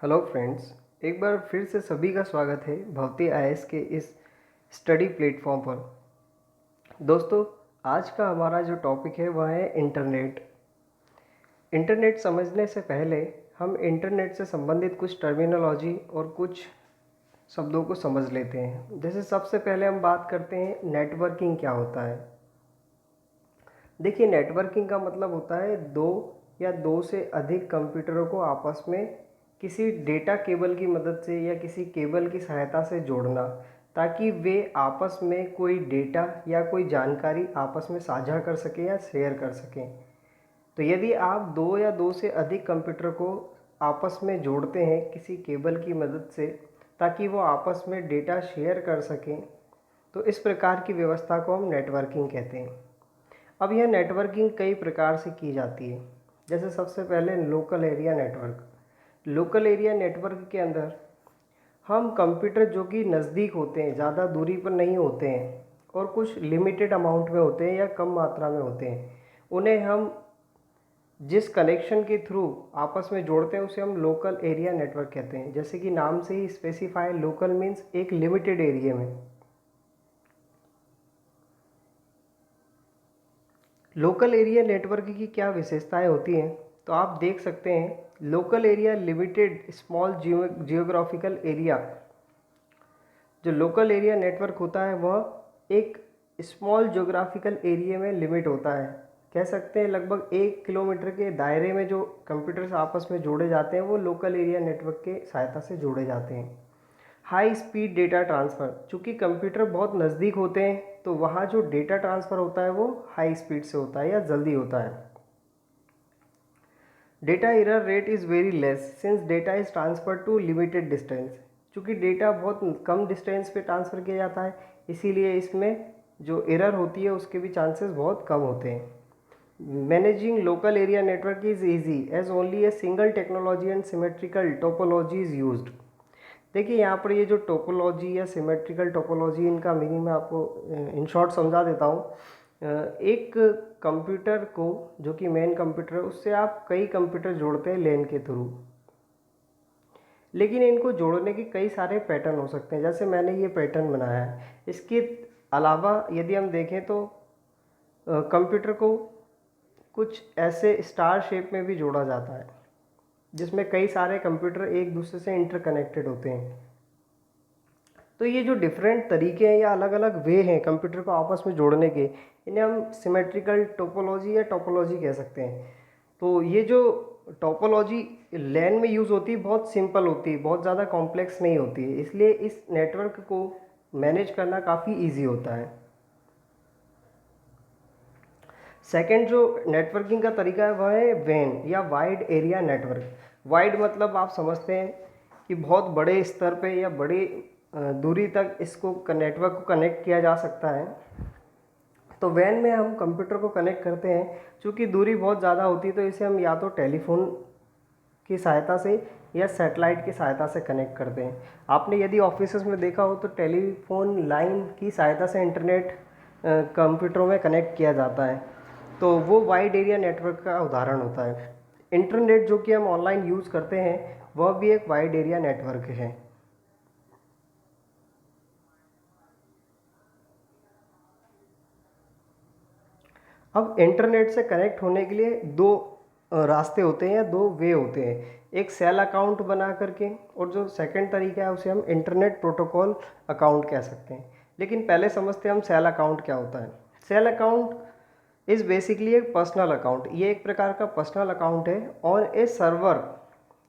Hello friends, एक बार फिर से सभी का स्वागत है भवती आईएएस के इस स्टडी प्लेटफॉर्म पर। दोस्तों, आज का हमारा जो टॉपिक है वह है इंटरनेट। इंटरनेट समझने से पहले हम इंटरनेट से संबंधित कुछ टर्मिनोलॉजी और कुछ शब्दों को समझ लेते हैं। जैसे सबसे पहले हम बात करते हैं नेटवर्किंग क्या होता है। देखिए, नेटवर्किंग का मतलब होता है दो या दो से अधिक कंप्यूटरों को आपस में किसी डेटा केबल की मदद से या किसी केबल की सहायता से जोड़ना, ताकि वे आपस में कोई डेटा या कोई जानकारी आपस में साझा कर सकें या शेयर कर सकें। तो यदि आप दो या दो से अधिक कंप्यूटर को आपस में जोड़ते हैं किसी केबल की मदद से ताकि वो आपस में डेटा शेयर कर सकें, तो इस प्रकार की व्यवस्था को हम नेटवर्किंग कहते हैं। अब यह नेटवर्किंग कई प्रकार से की जाती है। जैसे सबसे पहले local area network. Local area network के अंदर हम कंप्यूटर जो कि नज़दीक होते हैं, ज़्यादा दूरी पर नहीं होते हैं और कुछ लिमिटेड अमाउंट में होते हैं या कम मात्रा में होते हैं, उन्हें हम जिस कनेक्शन के थ्रू आपस में जोड़ते हैं उसे हम लोकल एरिया नेटवर्क कहते हैं। जैसे कि नाम से ही स्पेसिफाई, लोकल मीन्स एक लिमिटेड एरिया में। लोकल एरिया नेटवर्क की क्या विशेषताएं होती हैं, तो आप देख सकते हैं local area limited small geographical area. जो लोकल एरिया नेटवर्क होता है वह एक स्मॉल जियोग्राफिकल एरिया में लिमिट होता है। कह सकते हैं लगभग 1 किलोमीटर के दायरे में जो कंप्यूटर्स आपस में जोड़े जाते हैं वो लोकल एरिया नेटवर्क के सहायता से जोड़े जाते हैं। हाई स्पीड डेटा ट्रांसफ़र, चूँकि कंप्यूटर बहुत नज़दीक होते हैं तो वहाँ जो डेटा ट्रांसफ़र होता है वो हाई स्पीड से होता है या जल्दी होता है। Data error rate is very less since data is transfer to limited distance. चूँकि डेटा बहुत कम डिस्टेंस पे ट्रांसफ़र किया जाता है, इसीलिए इसमें जो एरर होती है उसके भी चांसेस बहुत कम होते हैं। Managing local area network is easy as only a single technology and symmetrical topology is used. देखिए, यहाँ पर ये जो टोपोलॉजी या सिमेट्रिकल टोपोलॉजी, इनका मीनिंग मैं आपको इन शॉर्ट समझा देता हूँ। एक कंप्यूटर को, जो कि मेन कंप्यूटर है, उससे आप कई कंप्यूटर जोड़ते हैं लेन के थ्रू, लेकिन इनको जोड़ने के कई सारे पैटर्न हो सकते हैं। जैसे मैंने ये पैटर्न बनाया है। इसके अलावा यदि हम देखें तो कंप्यूटर को कुछ ऐसे स्टार शेप में भी जोड़ा जाता है जिसमें कई सारे कंप्यूटर एक दूसरे से इंटरकनेक्टेड होते हैं। तो ये जो डिफरेंट तरीके हैं या अलग अलग वे हैं कंप्यूटर को आपस में जोड़ने के, इन्हें हम सिमेट्रिकल टोपोलॉजी या टोपोलॉजी कह सकते हैं। तो ये जो टोपोलॉजी लैन में यूज़ होती है बहुत सिंपल होती है, बहुत ज़्यादा कॉम्प्लेक्स नहीं होती है, इसलिए इस नेटवर्क को मैनेज करना काफ़ी ईजी होता है। सेकेंड जो नेटवर्किंग का तरीका है वह है वैन या वाइड एरिया नेटवर्क। वाइड मतलब आप समझते हैं कि बहुत बड़े स्तर पे या बड़ी दूरी तक इसको नेटवर्क को कनेक्ट किया जा सकता है। तो वैन में हम कंप्यूटर को कनेक्ट करते हैं, चूँकि दूरी बहुत ज़्यादा होती है तो इसे हम या तो टेलीफोन की सहायता से या सैटेलाइट की सहायता से कनेक्ट करते हैं। आपने यदि ऑफिसेस में देखा हो तो टेलीफोन लाइन की सहायता से इंटरनेट कंप्यूटरों में कनेक्ट किया जाता है, तो वो वाइड एरिया नेटवर्क का उदाहरण होता है। इंटरनेट जो कि हम ऑनलाइन यूज़ करते हैं वह भी एक वाइड एरिया नेटवर्क है। अब इंटरनेट से कनेक्ट होने के लिए दो रास्ते होते हैं या दो वे होते हैं। एक सेल अकाउंट बना करके, और जो सेकंड तरीका है उसे हम इंटरनेट प्रोटोकॉल अकाउंट कह सकते हैं। लेकिन पहले समझते हैं हम सेल अकाउंट क्या होता है। सेल अकाउंट इज़ बेसिकली एक पर्सनल अकाउंट। ये एक प्रकार का पर्सनल अकाउंट है और ए सर्वर,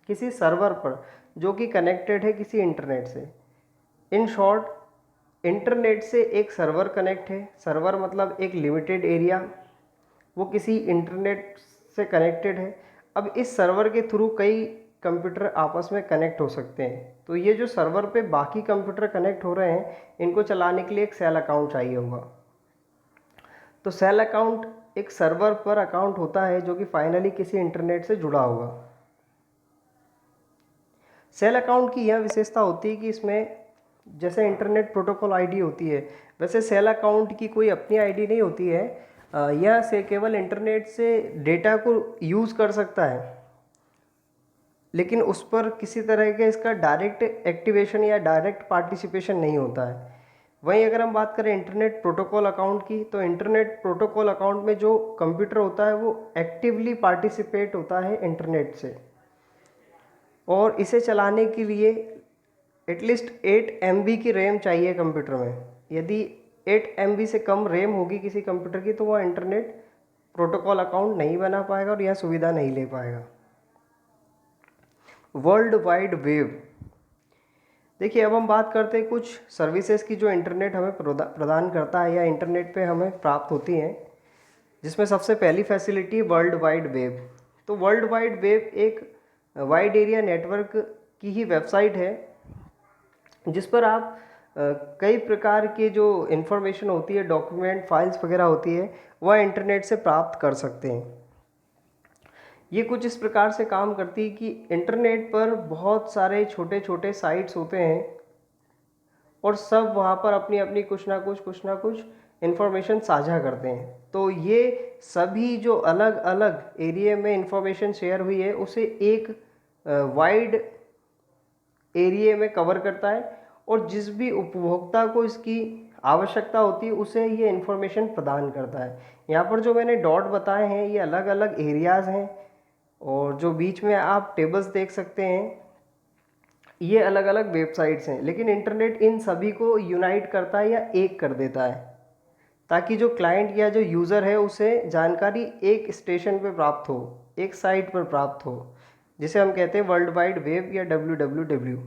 किसी सर्वर पर जो कि कनेक्टेड है किसी इंटरनेट से। इन शॉर्ट, इंटरनेट से एक सर्वर कनेक्ट है। सर्वर मतलब एक लिमिटेड एरिया, वो किसी इंटरनेट से कनेक्टेड है। अब इस सर्वर के थ्रू कई कंप्यूटर आपस में कनेक्ट हो सकते हैं। तो ये जो सर्वर पे बाकी कंप्यूटर कनेक्ट हो रहे हैं, इनको चलाने के लिए एक सेल अकाउंट चाहिए होगा। तो सेल अकाउंट एक सर्वर पर अकाउंट होता है जो कि फाइनली किसी इंटरनेट से जुड़ा होगा। सेल अकाउंट की यह विशेषता होती है कि इसमें जैसे इंटरनेट प्रोटोकॉल आईडी होती है, वैसे सेल अकाउंट की कोई अपनी आईडी नहीं होती है। यह से केवल इंटरनेट से डेटा को यूज़ कर सकता है। लेकिन उस पर किसी तरह के इसका डायरेक्ट एक्टिवेशन या डायरेक्ट पार्टिसिपेशन नहीं होता है। वहीं अगर हम बात करें इंटरनेट प्रोटोकॉल अकाउंट की, तो इंटरनेट प्रोटोकॉल अकाउंट में जो कंप्यूटर होता है वो एक्टिवली पार्टिसिपेट होता है इंटरनेट से, और इसे चलाने के लिए एटलीस्ट 8 MB की रैम चाहिए कंप्यूटर में। यदि 8 MB से कम रैम होगी किसी कंप्यूटर की तो वह इंटरनेट प्रोटोकॉल अकाउंट नहीं बना पाएगा और यह सुविधा नहीं ले पाएगा। वर्ल्ड वाइड वेब, देखिए अब हम बात करते हैं कुछ सर्विसेज की जो इंटरनेट हमें प्रदान करता है या इंटरनेट पे हमें प्राप्त होती हैं, जिसमें सबसे पहली फैसिलिटी वर्ल्ड वाइड वेब। तो वर्ल्ड वाइड वेब एक वाइड एरिया नेटवर्क की ही वेबसाइट है जिस पर आप कई प्रकार के जो इन्फॉर्मेशन होती है, डॉक्यूमेंट, फाइल्स वगैरह होती है, वह इंटरनेट से प्राप्त कर सकते हैं। ये कुछ इस प्रकार से काम करती है कि इंटरनेट पर बहुत सारे छोटे छोटे साइट्स होते हैं और सब वहाँ पर अपनी अपनी कुछ ना कुछ इन्फॉर्मेशन साझा करते हैं। तो ये सभी जो अलग अलग एरिया में इन्फॉर्मेशन शेयर हुई है उसे एक वाइड एरिया में कवर करता है, और जिस भी उपभोक्ता को इसकी आवश्यकता होती है उसे ये इन्फॉर्मेशन प्रदान करता है। यहाँ पर जो मैंने डॉट बताए हैं ये अलग अलग एरियाज़ हैं, और जो बीच में आप टेबल्स देख सकते हैं ये अलग अलग वेबसाइट्स हैं, लेकिन इंटरनेट इन सभी को यूनाइट करता है या एक कर देता है, ताकि जो क्लाइंट या जो यूज़र है उसे जानकारी एक स्टेशन पर प्राप्त हो, एक साइट पर प्राप्त हो, जिसे हम कहते हैं वर्ल्ड वाइड वेब या WWW।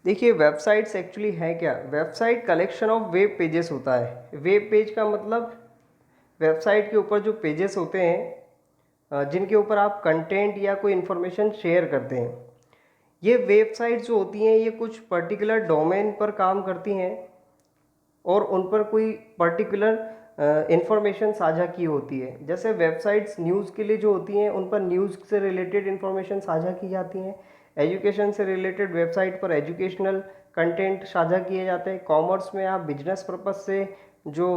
देखिए वेबसाइट्स एक्चुअली है क्या। Website collection of web pages होता है। वेब पेज का मतलब वेबसाइट के ऊपर जो पेजेस होते हैं जिनके ऊपर आप कंटेंट या कोई इन्फॉर्मेशन शेयर करते हैं। ये वेबसाइट जो होती हैं ये कुछ पर्टिकुलर डोमेन पर काम करती हैं और उन पर कोई पर्टिकुलर इन्फॉर्मेशन साझा की होती है। जैसे वेबसाइट्स न्यूज़ के लिए जो होती हैं उन पर न्यूज़ से रिलेटेड इन्फॉर्मेशन साझा की जाती हैं। एजुकेशन से रिलेटेड वेबसाइट पर एजुकेशनल कंटेंट साझा किए जाते हैं। कॉमर्स में आप बिजनेस पर्पज़ से जो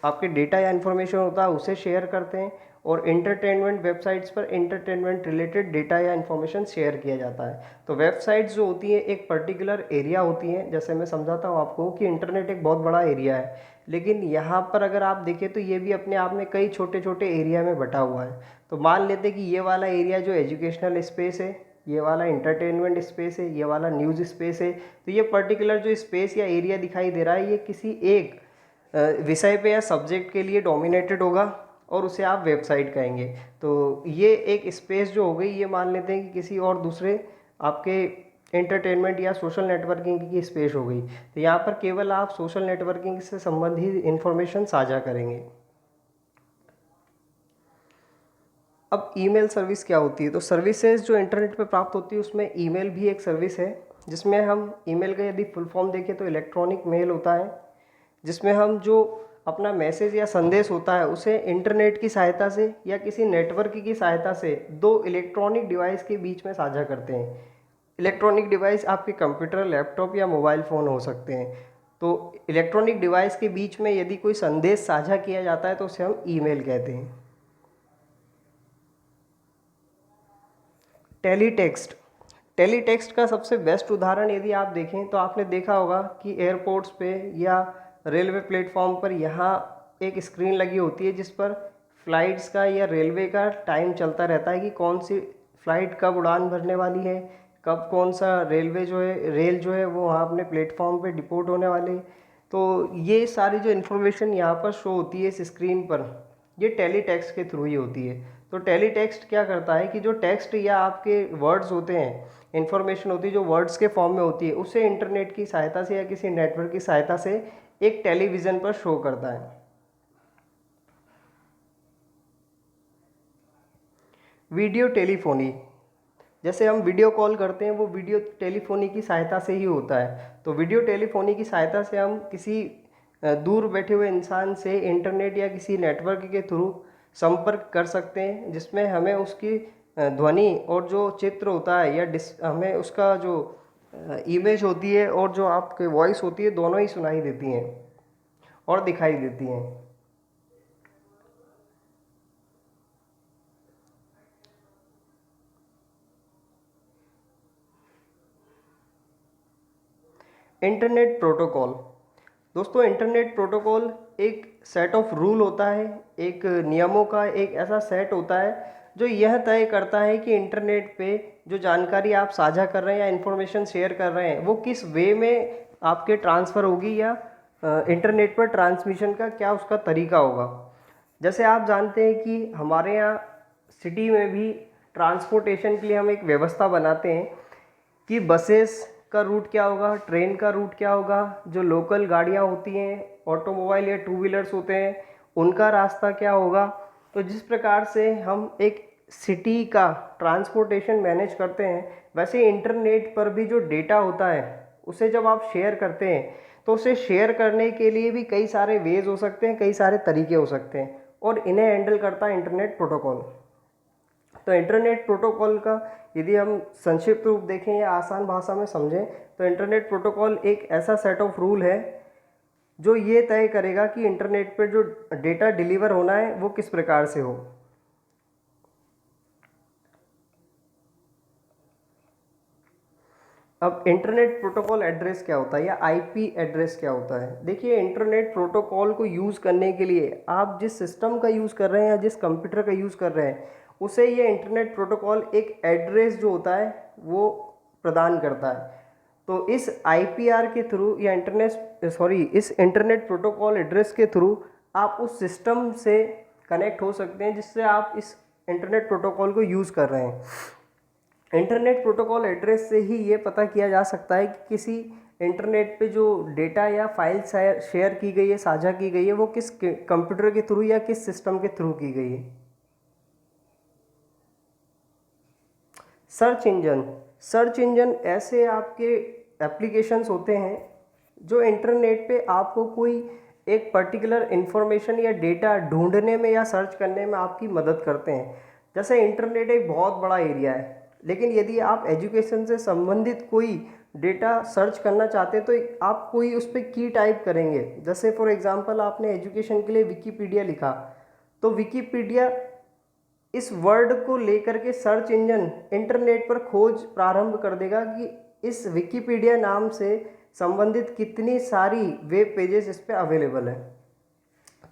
आपके डेटा या इन्फॉर्मेशन होता है उसे शेयर करते हैं, और इंटरटेनमेंट वेबसाइट्स पर इंटरटेनमेंट रिलेटेड डेटा या इन्फॉर्मेशन शेयर किया जाता है। तो वेबसाइट्स जो होती हैं एक पर्टिकुलर एरिया होती हैं। जैसे मैं समझाता हूँ आपको कि इंटरनेट एक बहुत बड़ा एरिया है, लेकिन यहाँ पर अगर आप देखें तो ये भी अपने आप में कई छोटे छोटे एरिया में बटा हुआ है। तो मान लेते हैं कि ये वाला एरिया जो एजुकेशनल स्पेस है, ये वाला इंटरटेनमेंट स्पेस है, ये वाला न्यूज़ स्पेस है। तो ये पर्टिकुलर जो स्पेस या एरिया दिखाई दे रहा है ये किसी एक विषय पे या सब्जेक्ट के लिए डोमिनेटेड होगा और उसे आप वेबसाइट कहेंगे। तो ये एक स्पेस जो हो गई ये मान लेते हैं कि किसी और दूसरे आपके एंटरटेनमेंट या सोशल नेटवर्किंग की स्पेस हो गई। तो यहाँ पर केवल आप सोशल नेटवर्किंग से संबंधित इन्फॉर्मेशन साझा करेंगे। अब ईमेल सर्विस क्या होती है। तो सर्विसेज जो इंटरनेट पे प्राप्त होती है उसमें ईमेल भी एक सर्विस है, जिसमें हम ईमेल का यदि फुल फॉर्म देखें तो इलेक्ट्रॉनिक मेल होता है, जिसमें हम जो अपना मैसेज या संदेश होता है उसे इंटरनेट की सहायता से या किसी नेटवर्क की सहायता से दो इलेक्ट्रॉनिक डिवाइस के बीच में साझा करते हैं। इलेक्ट्रॉनिक डिवाइस आपके कंप्यूटर, लैपटॉप या मोबाइल फ़ोन हो सकते हैं। तो इलेक्ट्रॉनिक डिवाइस के बीच में यदि कोई संदेश साझा किया जाता है तो उसे हम ईमेल कहते हैं। टेलीटेक्स्ट, टेलीटेक्स्ट का सबसे बेस्ट उदाहरण यदि आप देखें तो आपने देखा होगा कि एयरपोर्ट्स पे या रेलवे प्लेटफॉर्म पर यहाँ एक स्क्रीन लगी होती है जिस पर फ्लाइट्स का या रेलवे का टाइम चलता रहता है कि कौन सी फ़्लाइट कब उड़ान भरने वाली है, कब कौन सा रेलवे जो है रेल जो है वो वहाँ अपने प्लेटफॉर्म पे डिपोर्ट होने वाले। तो ये सारी जो इन्फॉर्मेशन यहाँ पर शो होती है इस स्क्रीन पर, ये टेलीटेक्स्ट के थ्रू ही होती है। तो टेलीटेक्स्ट क्या करता है कि जो टेक्स्ट या आपके वर्ड्स होते हैं, इन्फॉर्मेशन होती है जो वर्ड्स के फॉर्म में होती है, उसे इंटरनेट की सहायता से या किसी नेटवर्क की सहायता से एक टेलीविज़न पर शो करता है। वीडियो टेलीफोनी, जैसे हम वीडियो कॉल करते हैं वो वीडियो टेलीफोनी की सहायता से ही होता है। तो वीडियो टेलीफोनी की सहायता से हम किसी दूर बैठे हुए इंसान से इंटरनेट या किसी नेटवर्क के थ्रू संपर्क कर सकते हैं, जिसमें हमें उसकी ध्वनि और जो चित्र होता है या हमें उसका जो इमेज होती है और जो आपके वॉइस होती है दोनों ही सुनाई देती हैं। और दिखाई देती हैं। Internet protocol. दोस्तों, इंटरनेट प्रोटोकॉल एक सेट ऑफ रूल होता है, एक नियमों का एक ऐसा सेट होता है जो यह तय करता है कि इंटरनेट पे जो जानकारी आप साझा कर रहे हैं या इन्फॉर्मेशन शेयर कर रहे हैं वो किस वे में आपके ट्रांसफ़र होगी, या इंटरनेट पर ट्रांसमिशन का क्या उसका तरीका होगा। जैसे आप जानते हैं कि हमारे यहाँ सिटी में भी ट्रांसपोर्टेशन के लिए हम एक व्यवस्था बनाते हैं कि बसेस का रूट क्या होगा, ट्रेन का रूट क्या होगा, जो लोकल गाड़ियाँ होती हैं, ऑटोमोबाइल या टू व्हीलर्स होते हैं, उनका रास्ता क्या होगा। तो जिस प्रकार से हम एक सिटी का ट्रांसपोर्टेशन मैनेज करते हैं, वैसे इंटरनेट पर भी जो डेटा होता है उसे जब आप शेयर करते हैं तो उसे शेयर करने के लिए भी कई सारे वेज हो सकते हैं, कई सारे तरीके हो सकते हैं, और इन्हें हैंडल करता है इंटरनेट प्रोटोकॉल। तो इंटरनेट प्रोटोकॉल का यदि हम संक्षिप्त रूप देखें या आसान भाषा में समझें तो इंटरनेट प्रोटोकॉल एक ऐसा सेट ऑफ रूल है जो ये तय करेगा कि इंटरनेट पर जो डेटा डिलीवर होना है वो किस प्रकार से हो। अब इंटरनेट प्रोटोकॉल एड्रेस क्या होता है या आईपी एड्रेस क्या होता है। देखिए, इंटरनेट प्रोटोकॉल को यूज़ करने के लिए आप जिस सिस्टम का यूज़ कर रहे हैं या जिस कंप्यूटर का यूज़ कर रहे हैं उसे ये इंटरनेट प्रोटोकॉल एक एड्रेस जो होता है वो प्रदान करता है। तो इस आईपीआर के थ्रू या इस इंटरनेट प्रोटोकॉल एड्रेस के थ्रू आप उस सिस्टम से कनेक्ट हो सकते हैं जिससे आप इस इंटरनेट प्रोटोकॉल को यूज़ कर रहे हैं। इंटरनेट प्रोटोकॉल एड्रेस से ही ये पता किया जा सकता है कि किसी इंटरनेट पे जो डेटा या फाइल शेयर की गई है, साझा की गई है, वो किस कंप्यूटर के थ्रू या किस सिस्टम के थ्रू की गई है। सर्च इंजन ऐसे आपके एप्लीकेशंस होते हैं जो इंटरनेट पे आपको कोई एक पर्टिकुलर इन्फॉर्मेशन या डेटा ढूंढने में या सर्च करने में आपकी मदद करते हैं। जैसे इंटरनेट एक बहुत बड़ा एरिया है, लेकिन यदि आप एजुकेशन से संबंधित कोई डेटा सर्च करना चाहते हैं तो आप कोई उस पर की टाइप करेंगे। जैसे फॉर एग्जांपल आपने एजुकेशन के लिए विकीपीडिया लिखा, तो विकीपीडिया इस वर्ड को लेकर के सर्च इंजन इंटरनेट पर खोज प्रारंभ कर देगा कि इस विकीपीडिया नाम से संबंधित कितनी सारी वेब पेजेस इस पे अवेलेबल है।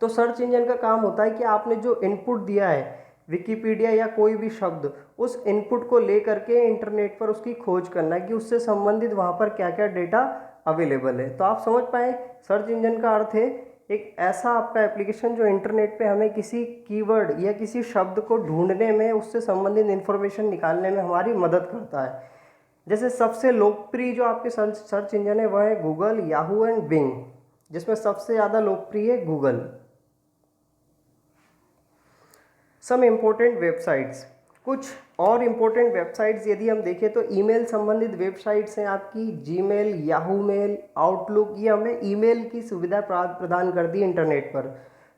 तो सर्च इंजन का काम होता है कि आपने जो इनपुट दिया है विकीपीडिया या कोई भी शब्द, उस इनपुट को लेकर के इंटरनेट पर उसकी खोज करना है कि उससे संबंधित वहाँ पर क्या क्या डेटा अवेलेबल है। तो आप समझ पाए, सर्च इंजन का अर्थ है एक ऐसा आपका एप्लीकेशन जो इंटरनेट पे हमें किसी कीवर्ड या किसी शब्द को ढूंढने में, उससे संबंधित इन्फॉर्मेशन निकालने में हमारी मदद करता है। जैसे सबसे लोकप्रिय जो आपके सर्च इंजन है वह है गूगल, याहू एंड बिंग, जिसमें सबसे ज़्यादा लोकप्रिय है गूगल। सम इम्पोर्टेंट वेबसाइट्स, कुछ और इम्पोर्टेंट वेबसाइट्स यदि हम देखें तो ईमेल संबंधित वेबसाइट्स हैं आपकी जीमेल, याहू मेल, आउटलुक। ये हमें ईमेल की सुविधा प्रदान करती है इंटरनेट पर।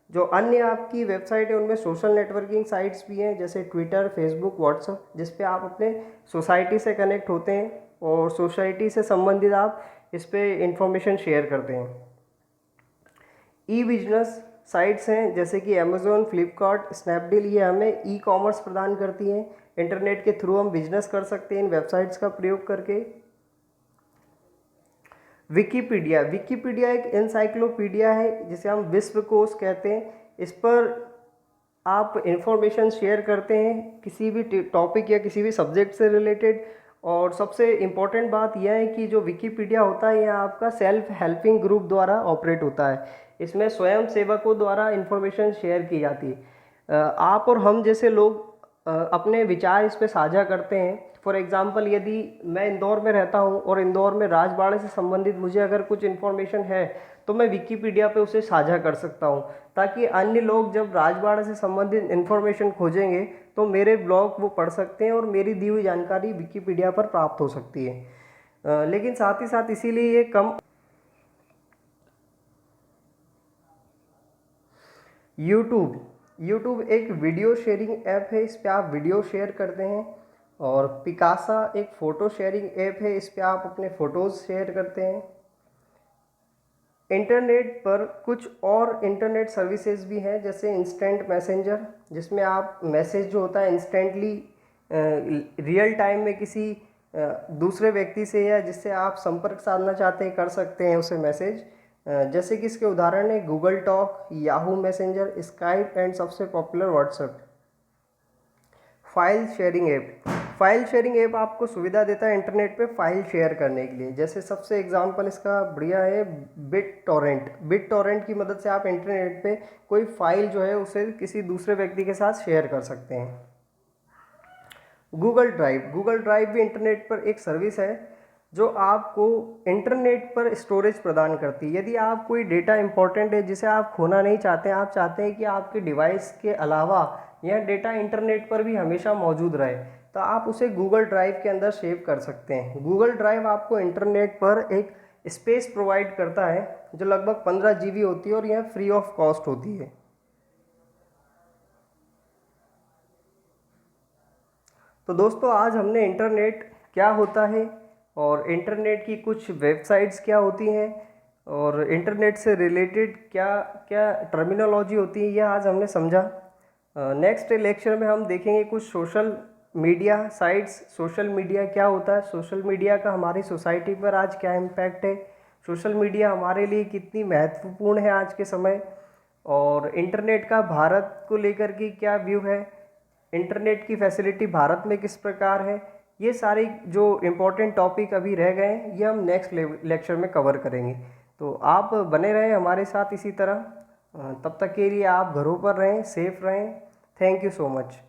जो अन्य आपकी वेबसाइट है उनमें सोशल नेटवर्किंग साइट्स भी हैं, जैसे ट्विटर, फेसबुक, व्हाट्सएप, जिस पे आप अपने सोसाइटी से कनेक्ट होते हैं और सोसाइटी से संबंधित आप इस पर इंफॉर्मेशन शेयर करते हैं। ई बिजनेस साइट्स हैं जैसे कि अमेज़ोन, फ्लिपकार्ट, स्नैपडील, ये हमें ई कॉमर्स प्रदान करती हैं। इंटरनेट के थ्रू हम बिजनेस कर सकते हैं इन वेबसाइट्स का प्रयोग करके। विकीपीडिया एक एनसाइक्लोपीडिया है जिसे हम विश्वकोश कहते हैं। इस पर आप इंफॉर्मेशन शेयर करते हैं किसी भी टॉपिक या किसी भी सब्जेक्ट से रिलेटेड। और सबसे इम्पॉर्टेंट बात यह है कि जो विकीपीडिया होता है यह आपका सेल्फ हेल्पिंग ग्रुप द्वारा ऑपरेट होता है। इसमें स्वयं सेवकों द्वारा इंफॉर्मेशन शेयर की जाती है। आप और हम जैसे लोग अपने विचार इस पे साझा करते हैं। फॉर एग्जांपल, यदि मैं इंदौर में रहता हूं और इंदौर में राजबाड़े से संबंधित मुझे अगर कुछ इन्फॉर्मेशन है तो मैं विकीपीडिया पे उसे साझा कर सकता हूं, ताकि अन्य लोग जब राजबाड़ा से संबंधित इन्फॉर्मेशन खोजेंगे तो मेरे ब्लॉग वो पढ़ सकते हैं और मेरी दी हुई जानकारी विकीपीडिया पर प्राप्त हो सकती है। लेकिन साथ ही साथ इसीलिए ये कम। यूट्यूब एक वीडियो शेयरिंग ऐप है, इस पे आप वीडियो शेयर करते हैं। और पिकासा एक फ़ोटो शेयरिंग ऐप है, इस पे आप अपने फ़ोटोज़ शेयर करते हैं। इंटरनेट पर कुछ और इंटरनेट सर्विसेज भी हैं, जैसे इंस्टेंट मैसेंजर, जिसमें आप मैसेज जो होता है इंस्टेंटली रियल टाइम में किसी दूसरे व्यक्ति से या जिससे आप संपर्क साधना चाहते हैं कर सकते हैं उसे मैसेज। जैसे कि इसके उदाहरण है Google Talk, Yahoo Messenger, Skype and सबसे popular WhatsApp. File sharing app, file sharing app आपको सुविधा देता है इंटरनेट पे फाइल शेयर करने के लिए। जैसे सबसे एग्जांपल इसका बढ़िया है बिट टॉरेंट। बिट टॉरेंट की मदद से आप इंटरनेट पे कोई फाइल जो है उसे किसी दूसरे व्यक्ति के साथ शेयर कर सकते हैं। गूगल ड्राइव, गूगल ड्राइव भी इंटरनेट पर एक सर्विस है जो आपको इंटरनेट पर स्टोरेज प्रदान करती है। यदि आप कोई डेटा इंपॉर्टेंट है जिसे आप खोना नहीं चाहते, आप चाहते हैं कि आपके डिवाइस के अलावा यह डेटा इंटरनेट पर भी हमेशा मौजूद रहे, तो आप उसे गूगल ड्राइव के अंदर सेव कर सकते हैं। गूगल ड्राइव आपको इंटरनेट पर एक स्पेस प्रोवाइड करता है जो लगभग 15 GB होती है और यह फ्री ऑफ कॉस्ट होती है। तो दोस्तों, आज हमने इंटरनेट क्या होता है और इंटरनेट की कुछ वेबसाइट्स क्या होती हैं और इंटरनेट से रिलेटेड क्या क्या टर्मिनोलॉजी होती है, यह आज हमने समझा। नेक्स्ट लेक्चर में हम देखेंगे कुछ social media sites. Social media क्या होता है, सोशल मीडिया का हमारी सोसाइटी पर आज क्या इम्पैक्ट है, सोशल मीडिया हमारे लिए कितनी महत्वपूर्ण है आज के समय, और इंटरनेट का भारत को लेकर के क्या व्यू है, इंटरनेट की फैसिलिटी भारत में किस प्रकार है। ये सारे जो इम्पोर्टेंट टॉपिक अभी रह गए हैं ये हम नेक्स्ट लेक्चर में कवर करेंगे। तो आप बने रहें हमारे साथ इसी तरह। तब तक के लिए आप घरों पर रहें, सेफ रहें। Thank you so much.